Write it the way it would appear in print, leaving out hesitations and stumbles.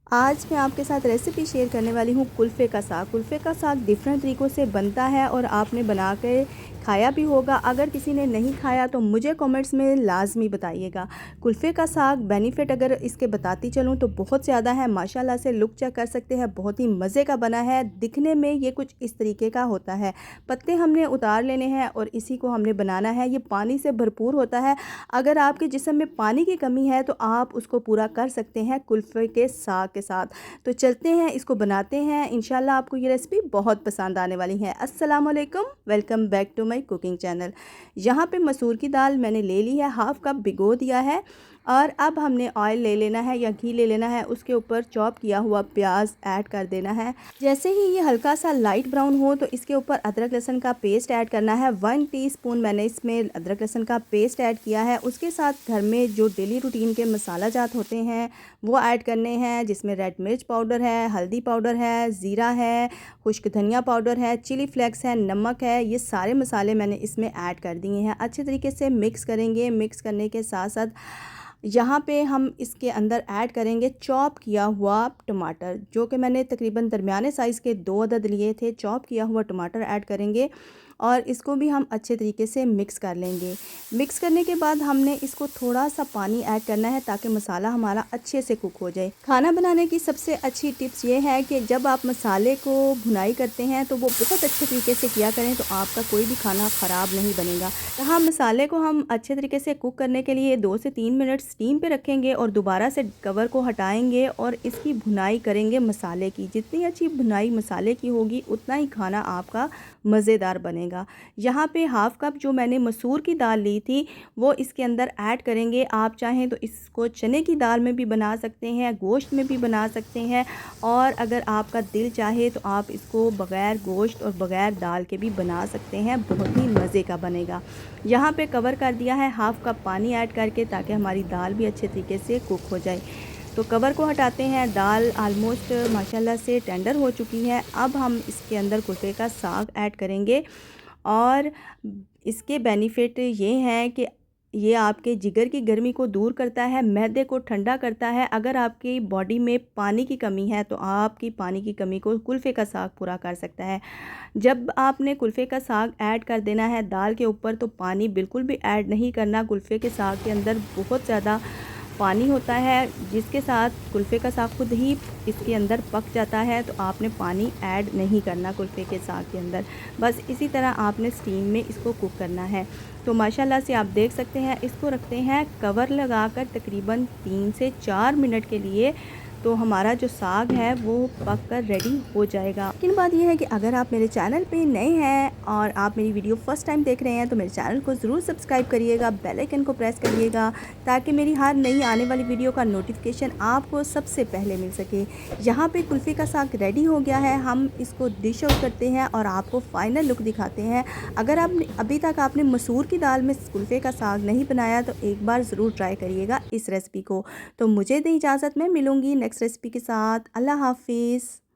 आज मैं आपके साथ रेसिपी शेयर करने वाली हूँ कुल्फ़े का साग। कुल्फ़े का साग डिफरेंट तरीक़ों से बनता है और आपने बना के खाया भी होगा। अगर किसी ने नहीं खाया तो मुझे कमेंट्स में लाज़मी बताइएगा। कुल्फ़े का साग बेनिफिट अगर इसके बताती चलूँ तो बहुत ज़्यादा है। माशाल्लाह से लुक चेक कर सकते हैं, बहुत ही मज़े का बना है। दिखने में ये कुछ इस तरीके का होता है। पत्ते हमने उतार लेने हैं और इसी को हमने बनाना है। ये पानी से भरपूर होता है। अगर आपके जिस्म में पानी की कमी है तो आप उसको पूरा कर सकते हैं कुल्फ़े के साग के साथ। तो चलते हैं, इसको बनाते हैं। इंशाल्लाह आपको ये रेसिपी बहुत पसंद आने वाली है। अस्सलाम वालेकुम, welcome back to my cooking channel. यहाँ पे मसूर की दाल मैंने ले ली है, हाफ़ कप भिगो दिया है। और अब हमने ऑयल ले लेना है या घी ले लेना है, उसके ऊपर चॉप किया हुआ प्याज ऐड कर देना है। जैसे ही ये हल्का सा लाइट ब्राउन हो तो इसके ऊपर अदरक लहसुन का पेस्ट ऐड करना है। 1 टीस्पून मैंने इसमें अदरक लहसुन का पेस्ट ऐड किया है। उसके साथ घर में जो डेली रूटीन के मसाला जात होते हैं वो ऐड करने हैं, जिसमें रेड मिर्च पाउडर है, हल्दी पाउडर है, ज़ीरा है, खुश्क धनिया पाउडर है, चिली फ्लेक्स है, नमक है। ये सारे मसाले मैंने इसमें ऐड कर दिए हैं। अच्छे तरीके से मिक्स करेंगे। मिक्स करने के साथ साथ यहाँ पे हम इसके अंदर ऐड करेंगे चॉप किया हुआ टमाटर, जो कि मैंने तकरीबन दरमियाने साइज़ के 2 अदद लिए थे। चॉप किया हुआ टमाटर ऐड करेंगे और इसको भी हम अच्छे तरीके से मिक्स कर लेंगे। मिक्स करने के बाद हमने इसको थोड़ा सा पानी ऐड करना है ताकि मसाला हमारा अच्छे से कुक हो जाए। खाना बनाने की सबसे अच्छी टिप्स ये है कि जब आप मसाले को भुनाई करते हैं तो वो बहुत अच्छे तरीके से किया करें, तो आपका कोई भी खाना ख़राब नहीं बनेगा। यहाँ मसाले को हम अच्छे तरीके से कुक करने के लिए 2 से 3 मिनट स्टीम पे रखेंगे और दोबारा से कवर को हटाएंगे और इसकी भुनाई करेंगे मसाले की। जितनी अच्छी भुनाई मसाले की होगी उतना ही खाना आपका मज़ेदार बनेगा। यहाँ पे हाफ़ कप जो मैंने मसूर की दाल ली थी वो इसके अंदर ऐड करेंगे। आप चाहें तो इसको चने की दाल में भी बना सकते हैं, गोश्त में भी बना सकते हैं, और अगर आपका दिल चाहे तो आप इसको बग़ैर गोश्त और बग़ैर दाल के भी बना सकते हैं। बहुत ही मज़े का बनेगा। यहाँ पे कवर कर दिया है हाफ़ कप पानी ऐड करके, ताकि हमारी दाल भी अच्छे तरीके से कुक हो जाए। तो कवर को हटाते हैं। दाल आलमोस्ट माशाल्लाह से टेंडर हो चुकी है। अब हम इसके अंदर कुल्फ़े का साग ऐड करेंगे और इसके बेनिफिट ये हैं कि ये आपके जिगर की गर्मी को दूर करता है, मैदे को ठंडा करता है। अगर आपकी बॉडी में पानी की कमी है तो आपकी पानी की कमी को कुल्फ़े का साग पूरा कर सकता है। जब आपने कुल्फ़े का साग ऐड कर देना है दाल के ऊपर तो पानी बिल्कुल भी ऐड नहीं करना। कुल्फ़े के साग के अंदर बहुत ज़्यादा पानी होता है, जिसके साथ कुल्फ़े का साग खुद ही इसके अंदर पक जाता है, तो आपने पानी ऐड नहीं करना कुल्फ़े के साग के अंदर। बस इसी तरह आपने स्टीम में इसको कुक करना है। तो माशाल्लाह से आप देख सकते हैं, इसको रखते हैं कवर लगाकर तकरीबन 3 से 4 मिनट के लिए। तो हमारा जो साग है वो पक कर रेडी हो जाएगा। लेकिन बात यह है कि अगर आप मेरे चैनल पे नए हैं और आप मेरी वीडियो फर्स्ट टाइम देख रहे हैं तो मेरे चैनल को ज़रूर सब्सक्राइब करिएगा, बेल आइकन को प्रेस करिएगा, ताकि मेरी हर नई आने वाली वीडियो का नोटिफिकेशन आपको सबसे पहले मिल सके। यहाँ पे कुल्फ़े का साग रेडी हो गया है। हम इसको डिश आउट करते हैं और आपको फ़ाइनल लुक दिखाते हैं। अगर आपने अभी तक आपने मसूर की दाल में कुल्फ़े का साग नहीं बनाया तो एक बार ज़रूर ट्राई करिएगा इस रेसिपी को। तो मुझे दें इजाज़त, मैं मिलूँगी नेक्स्ट रेसिपी के साथ। अल्लाह हाफ़िज़।